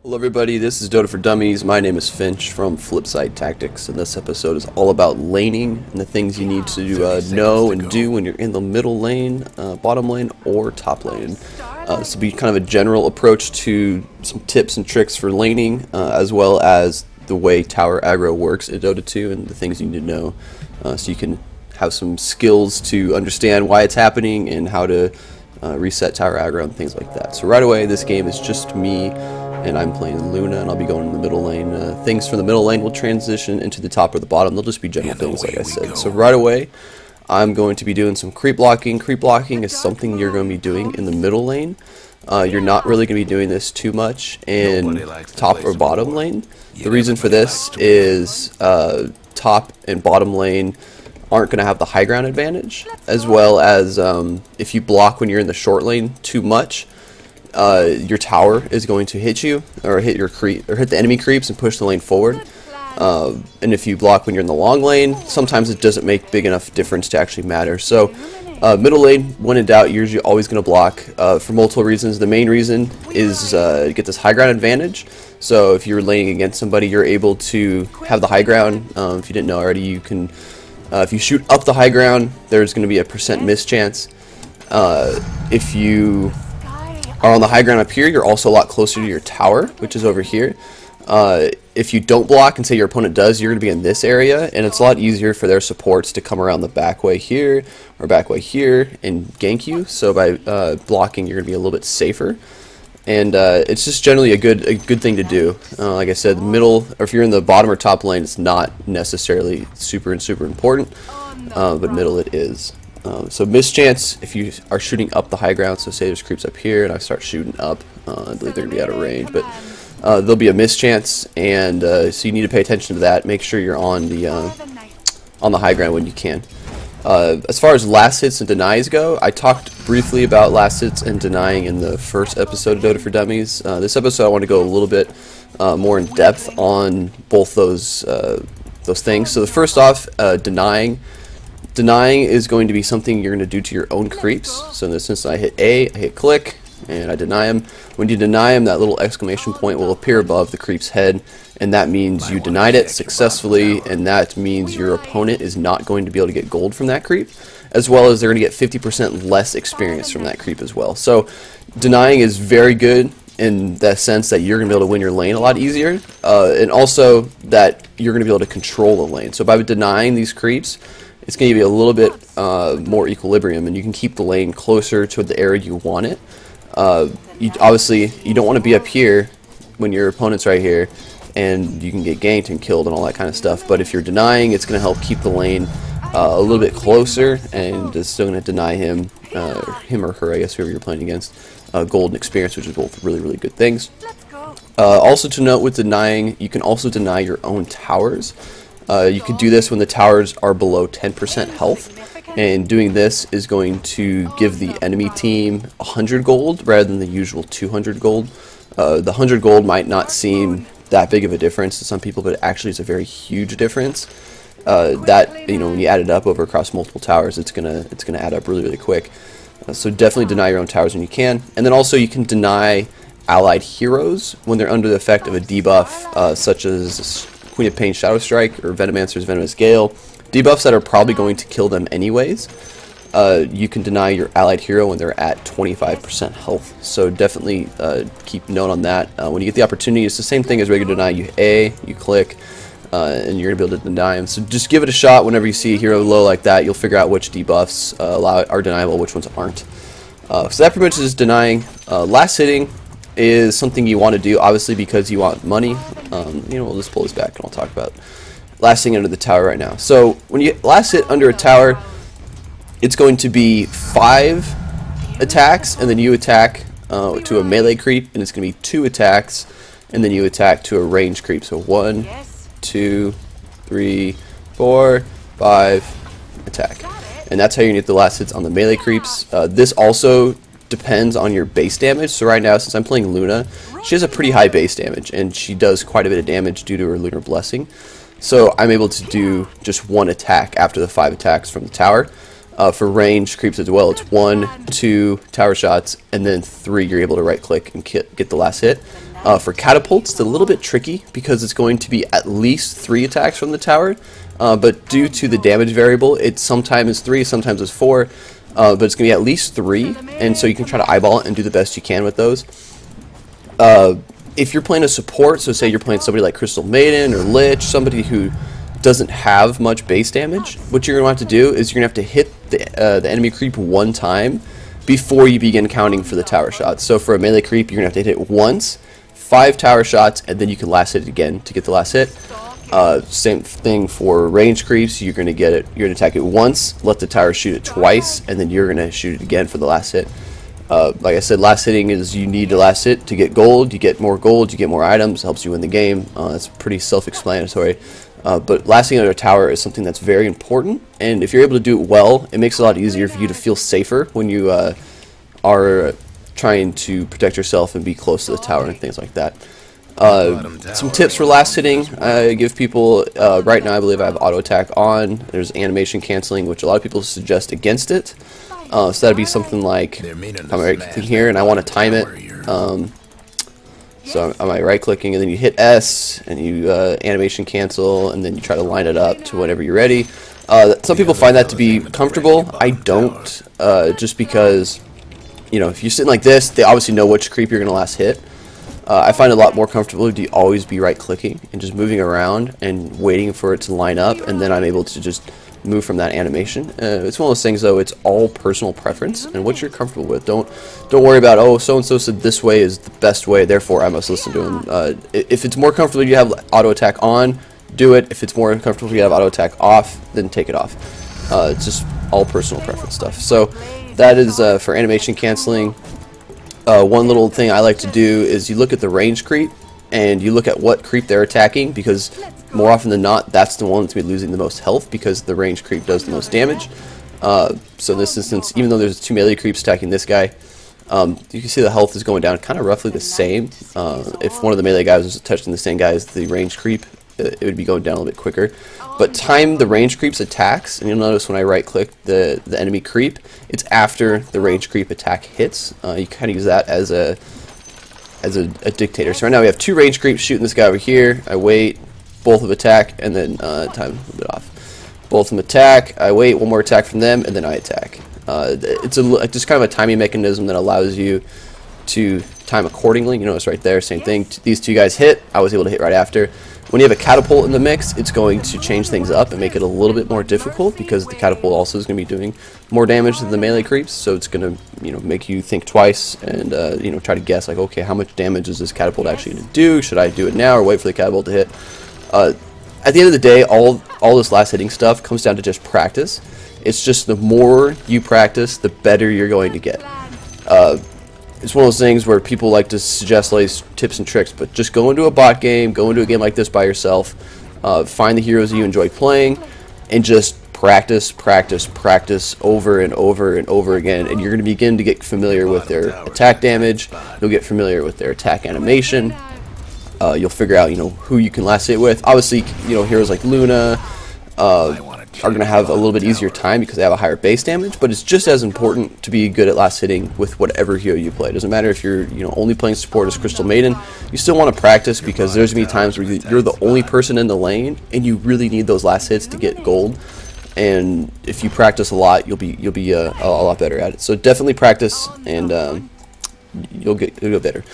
Hello everybody, this is Dota for Dummies. My name is Finch from FlipSide Tactics, and this episode is all about laning and the things you need to know and do when you're in the middle lane, bottom lane, or top lane. This will be kind of a general approach to some tips and tricks for laning, as well as the way tower aggro works in Dota 2 and the things you need to know, so you can have some skills to understand why it's happening and how to reset tower aggro and things like that. So right away, this game is just me, and I'm playing Luna, and I'll be going in the middle lane. Things from the middle lane will transition into the top or the bottom. They'll just be general things, like I said. So right away, I'm going to be doing some creep blocking. Creep blocking is something you're going to be doing in the middle lane. You're not really going to be doing this too much in top or bottom lane. The reason for this is top and bottom lane aren't going to have the high ground advantage, as well as if you block when you're in the short lane too much, your tower is going to hit you, or hit your creep, or hit the enemy creeps and push the lane forward. And if you block when you're in the long lane, sometimes it doesn't make big enough difference to actually matter. So middle lane, when in doubt, you're usually always going to block for multiple reasons. The main reason is get this high ground advantage. So if you're laning against somebody, you're able to have the high ground. If you didn't know already, you can, if you shoot up the high ground, there's going to be a % miss chance. If you are on the high ground up here, you're also a lot closer to your tower, which is over here. If you don't block and say your opponent does, you're going to be in this area, and it's a lot easier for their supports to come around the back way here or back way here and gank you. So by blocking, you're going to be a little bit safer, and it's just generally a good thing to do. Like I said, the middle, or if you're in the bottom or top lane, it's not necessarily super important, but middle it is. So mischance if you are shooting up the high ground. So say there's creeps up here and I start shooting up, I believe they're going to be out of range, but there'll be a mischance, and so you need to pay attention to that. Make sure you're on the high ground when you can. As far as last hits and denies go, I talked briefly about last hits and denying in the first episode of Dota for Dummies. This episode I want to go a little bit more in depth on both those things. So the first off, denying. Denying is going to be something you're going to do to your own creeps. So in this instance, I hit A, I hit click, and I deny him. When you deny him, that little exclamation point will appear above the creep's head, and that means you denied it successfully, and that means your opponent is not going to be able to get gold from that creep, as well as they're going to get 50% less experience from that creep as well. So denying is very good in the sense that you're going to be able to win your lane a lot easier, and also that you're going to be able to control the lane. So by denying these creeps, it's going to give you a little bit more equilibrium, and you can keep the lane closer to the area you want it. Obviously, you don't want to be up here when your opponent's right here, and you can get ganked and killed and all that kind of stuff. But if you're denying, it's going to help keep the lane a little bit closer, and it's still going to deny him, him or her, I guess, whoever you're playing against, gold and experience, which is both really good things. Also to note with denying, you can also deny your own towers. You could do this when the towers are below 10% health, and doing this is going to give the enemy team 100 gold rather than the usual 200 gold. The 100 gold might not seem that big of a difference to some people, but actually it's a very huge difference. That, you know, when you add it up over across multiple towers, it's gonna add up really quick. So definitely deny your own towers when you can, and then also you can deny allied heroes when they're under the effect of a debuff, such as Queen of Pain Shadow Strike or Venomancer's Venomous Gale, debuffs that are probably going to kill them anyways. You can deny your allied hero when they're at 25% health, so definitely keep note on that. When you get the opportunity, it's the same thing as regular deny. You A, you click, and you're going to be able to deny them. So just give it a shot. Whenever you see a hero low like that, you'll figure out which debuffs are deniable, which ones aren't. So that pretty much is denying. Last hitting is something you want to do, obviously, because you want money. You know, we'll just pull this back and I'll talk about last hitting under the tower right now. So when you last hit under a tower, it's going to be 5 attacks, and then you attack to a melee creep, and it's going to be 2 attacks, and then you attack to a range creep. So 1, 2, 3, 4, 5, attack. And that's how you get the last hits on the melee creeps. This also depends on your base damage. So right now, since I'm playing Luna, she has a pretty high base damage, and she does quite a bit of damage due to her Lunar Blessing. So I'm able to do just 1 attack after the 5 attacks from the tower. For range creeps as well, it's 1, 2 tower shots, and then 3 you're able to right click and get the last hit. For Catapults, it's a little bit tricky because it's going to be at least 3 attacks from the tower, but due to the damage variable, it's sometimes 3, sometimes it's 4, but it's going to be at least 3, and so you can try to eyeball it and do the best you can with those. If you're playing a support, so say you're playing somebody like Crystal Maiden or Lich, somebody who doesn't have much base damage, what you're going to have to do is you're going to have to hit the enemy creep 1 time before you begin counting for the tower shots. So for a melee creep, you're going to have to hit it once, 5 tower shots, and then you can last hit it again to get the last hit. Same thing for range creeps. You're going to get it. You're going to attack it once, let the tower shoot it twice, and then you're going to shoot it again for the last hit. Like I said, last hitting is you need to last hit to get gold. You get more gold, you get more items, helps you win the game. That's pretty self-explanatory. But last hitting under a tower is something that's very important, and if you're able to do it well, it makes it a lot easier for you to feel safer when you are trying to protect yourself and be close to the tower and things like that. Some tips for last hitting I give people. Right now I believe I have auto attack on. There's animation canceling, which a lot of people suggest against it. So that'd be something like, I'm right clicking here and I want to time it. So I'm right clicking and then you hit S and you animation cancel and then you try to line it up to whenever you're ready. Some people find that to be comfortable. I don't, just because, you know, if you're sitting like this, they obviously know which creep you're going to last hit. I find it a lot more comfortable to always be right clicking and just moving around and waiting for it to line up, and then I'm able to just move from that animation. It's one of those things though, it's all personal preference and what you're comfortable with. Don't worry about, oh, so and so said this way is the best way, therefore I must listen to him. If it's more comfortable you have auto attack on, do it. If it's more comfortable you have auto attack off, then take it off. It's just all personal preference stuff. So that is for animation canceling. One little thing I like to do is you look at the range creep and you look at what creep they're attacking, because more often than not that's the one that's going to be losing the most health because the range creep does the most damage. So in this instance, even though there's 2 melee creeps attacking this guy, you can see the health is going down kind of roughly the same. If one of the melee guys was touching the same guy as the range creep, it would be going down a little bit quicker. But time the range creep's attacks, and you'll notice when I right click the enemy creep, it's after the range creep attack hits. You kind of use that as a dictator. So right now we have 2 range creeps shooting this guy over here. I wait, both of attack, and then time a little bit off. Both of them attack, I wait, one more attack from them, and then I attack. It's just kind of a timing mechanism that allows you to time accordingly. You notice right there, same thing. These 2 guys hit, I was able to hit right after. When you have a catapult in the mix, it's going to change things up and make it a little bit more difficult, because the catapult also is going to be doing more damage than the melee creeps. So it's going to, you know, make you think twice and you know, try to guess like, okay, how much damage is this catapult actually going to do? Should I do it now or wait for the catapult to hit? At the end of the day, all this last hitting stuff comes down to just practice. It's just the more you practice, the better you're going to get. It's one of those things where people like to suggest all these tips and tricks, but just go into a bot game, go into a game like this by yourself, find the heroes you enjoy playing, and just practice over and over and over again, and you're going to begin to get familiar with their attack damage. You'll get familiar with their attack animation. You'll figure out, you know, who you can last hit with. Obviously, you know, heroes like Luna are going to have a little bit easier time because they have a higher base damage, but it's just as important to be good at last hitting with whatever hero you play. It doesn't matter if you're, you know, only playing support as Crystal Maiden. You still want to practice, because there's going to be times where you're the only person in the lane and you really need those last hits to get gold. And if you practice a lot, you'll be a lot better at it. So definitely practice, and you'll get better.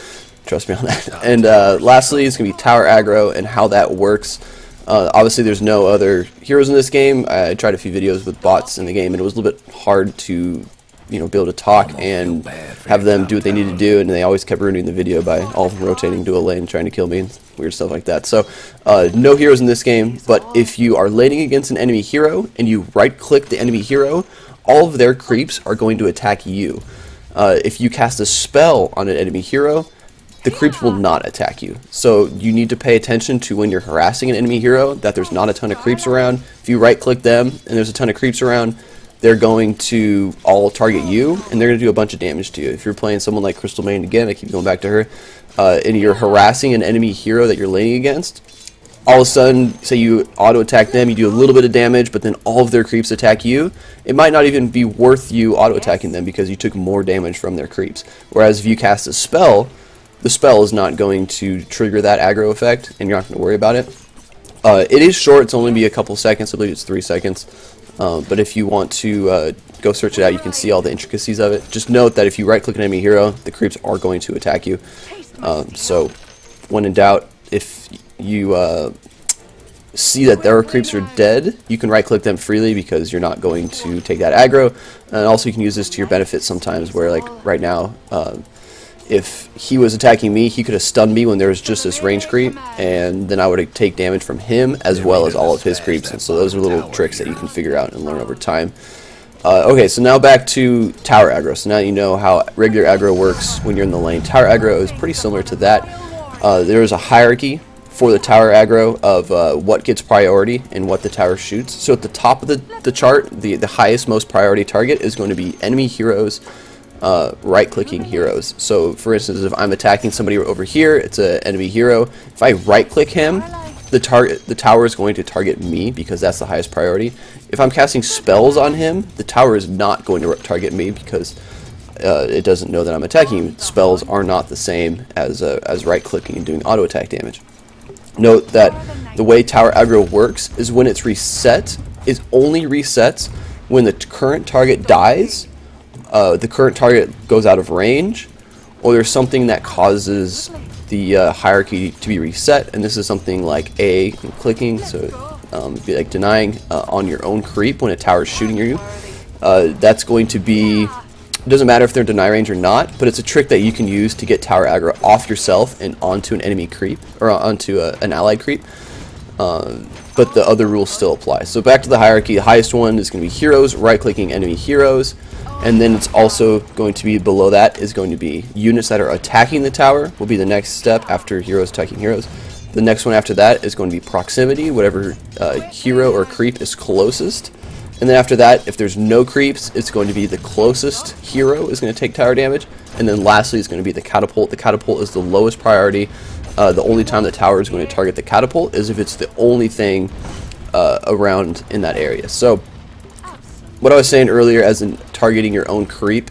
Trust me on that. And lastly, it's going to be tower aggro and how that works. Obviously, there's no other heroes in this game. I tried a few videos with bots in the game, and it was a little bit hard to, you know, be able to talk and have them do what they need to do, and they always kept ruining the video by all of them rotating to a lane trying to kill me and weird stuff like that. So no heroes in this game, but if you are laning against an enemy hero and you right click the enemy hero, all of their creeps are going to attack you. If you cast a spell on an enemy hero, the creeps will not attack you. So you need to pay attention to when you're harassing an enemy hero that there's not a ton of creeps around. If you right click them and there's a ton of creeps around, they're going to all target you, and they're going to do a bunch of damage to you. If you're playing someone like Crystal Maiden, again, I keep going back to her, and you're harassing an enemy hero that you're laning against, all of a sudden, say you auto attack them, you do a little bit of damage, but then all of their creeps attack you, it might not even be worth you auto attacking them because you took more damage from their creeps. Whereas if you cast a spell, the spell is not going to trigger that aggro effect, and you're not going to worry about it. It is short. It's only be a couple seconds. I believe it's 3 seconds. But if you want to go search it out, you can see all the intricacies of it. Just note that if you right-click an enemy hero, the creeps are going to attack you. So when in doubt, if you see that their creeps are dead, you can right-click them freely because you're not going to take that aggro. And also you can use this to your benefit sometimes, where like right now, if he was attacking me, he could have stunned me when there was just this range creep, and then I would take damage from him as well as all of his creeps. And so those are little tricks that you can figure out and learn over time. Okay, so now back to tower aggro. So now you know how regular aggro works when you're in the lane. Tower aggro is pretty similar to that. There is a hierarchy for the tower aggro of what gets priority and what the tower shoots. So at the top of the chart, the highest, most priority target is going to be enemy heroes, right-clicking heroes. So for instance, if I'm attacking somebody over here, it's an enemy hero. If I right-click him, the tower is going to target me because that's the highest priority. If I'm casting spells on him, the tower is not going to target me because it doesn't know that I'm attacking him. Spells are not the same as right-clicking and doing auto attack damage. Note that the way tower aggro works is when it's reset, it only resets when the current target dies, the current target goes out of range, or there's something that causes the hierarchy to be reset. And this is something like A, clicking, so be like denying on your own creep when a tower is shooting you. That's going to be, it doesn't matter if they're in deny range or not, but it's a trick that you can use to get tower aggro off yourself and onto an enemy creep, or onto an allied creep. But the other rules still apply. So back to the hierarchy, the highest one is going to be heroes, right-clicking enemy heroes, and then it's also going to be below that is going to be units that are attacking the tower will be the next step after heroes attacking heroes. The next one after that is going to be proximity, whatever hero or creep is closest. And then after that, if there's no creeps, it's going to be the closest hero is going to take tower damage. And then lastly is going to be the catapult. The catapult is the lowest priority. The only time the tower is going to target the catapult is if it's the only thing around in that area. So what I was saying earlier, as in targeting your own creep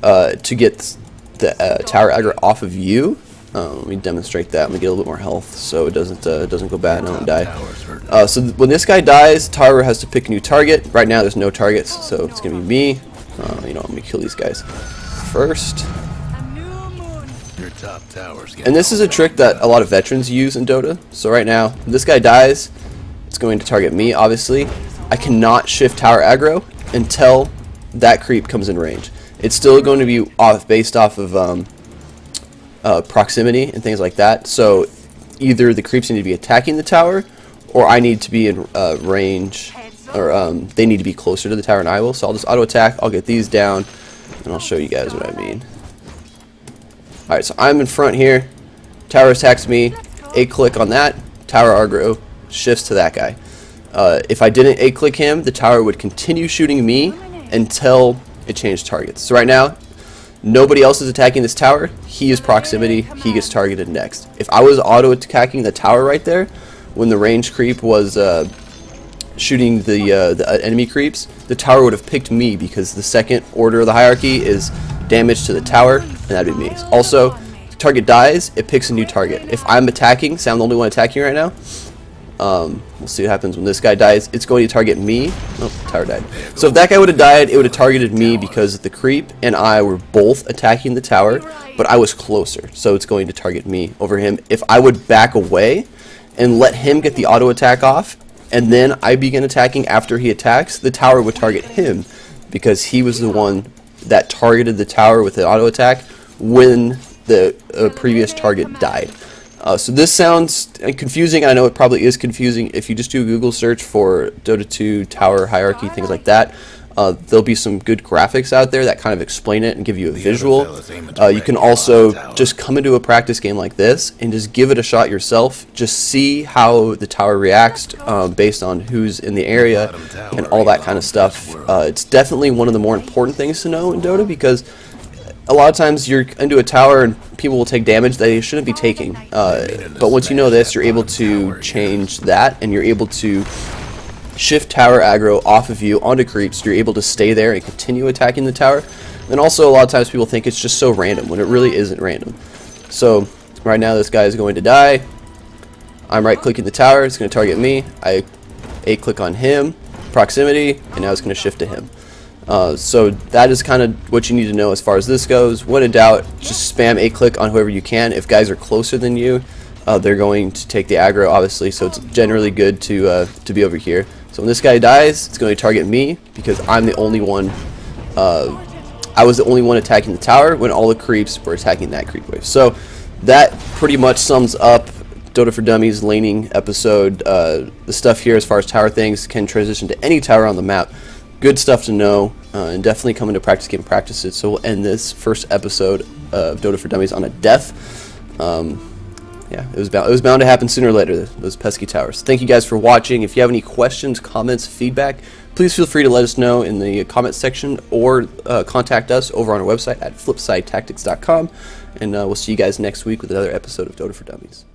to get the tower aggro off of you. Let me demonstrate that. Let me get a little bit more health so it doesn't go bad and I don't die. So when this guy dies, tower has to pick a new target. Right now there's no targets, so it's gonna be me. You know, I'm gonna kill these guys first. And this is a trick that a lot of veterans use in Dota. So right now, when this guy dies, it's going to target me, obviously. I cannot shift tower aggro until that creep comes in range. It's still going to be based off of proximity and things like that. So either the creeps need to be attacking the tower, or I need to be in range, or they need to be closer to the tower and I will. So I'll just auto attack, I'll get these down, and I'll show you guys what I mean. Alright, so I'm in front here, tower attacks me, A click on that, tower aggro shifts to that guy. If I didn't A click him, the tower would continue shooting me until it changed targets. So right now, nobody else is attacking this tower, he is proximity, he gets targeted next. If I was auto attacking the tower right there, when the range creep was shooting the enemy creeps, the tower would have picked me because the second order of the hierarchy is damage to the tower, and that'd be me. Also, if the target dies, it picks a new target. If I'm attacking, say I'm the only one attacking right now, we'll see what happens when this guy dies. It's going to target me. Oh, tower died. So if that guy would have died, it would have targeted me because the creep and I were both attacking the tower, but I was closer, so it's going to target me over him. If I would back away and let him get the auto attack off, and then I begin attacking after he attacks, the tower would target him because he was the one that targeted the tower with an auto attack when the previous target died. So this sounds confusing. I know it probably is confusing. If you just do a Google search for Dota 2 tower hierarchy, things like that, there'll be some good graphics out there that kind of explain it and give you a visual. You can also just come into a practice game like this and just give it a shot yourself. Just see how the tower reacts based on who's in the area and all that kind of stuff. It's definitely one of the more important things to know in Dota, because a lot of times you're into a tower and people will take damage that they shouldn't be taking. But once you know this, you're able to change that, and you're able to shift tower aggro off of you onto creeps. You're able to stay there and continue attacking the tower. And also, a lot of times people think it's just so random when it really isn't random. So right now this guy is going to die. I'm right clicking the tower, it's going to target me. I A-click on him, proximity, and now it's going to shift to him. So that is kind of what you need to know as far as this goes. When in doubt, just spam A-click on whoever you can. If guys are closer than you, they're going to take the aggro, obviously, so it's generally good to be over here. So when this guy dies, it's going to target me because I'm the only one. I was the only one attacking the tower when all the creeps were attacking that creep wave. So that pretty much sums up Dota for Dummies laning episode. The stuff here as far as tower things can transition to any tower on the map. Good stuff to know, and definitely come into practice game practice it. So we'll end this first episode of Dota for Dummies on a death. Yeah, it was bound to happen sooner or later, those pesky towers. Thank you guys for watching. If you have any questions, comments, feedback, please feel free to let us know in the comment section or contact us over on our website at FlipSideTactics.com. And we'll see you guys next week with another episode of Dota for Dummies.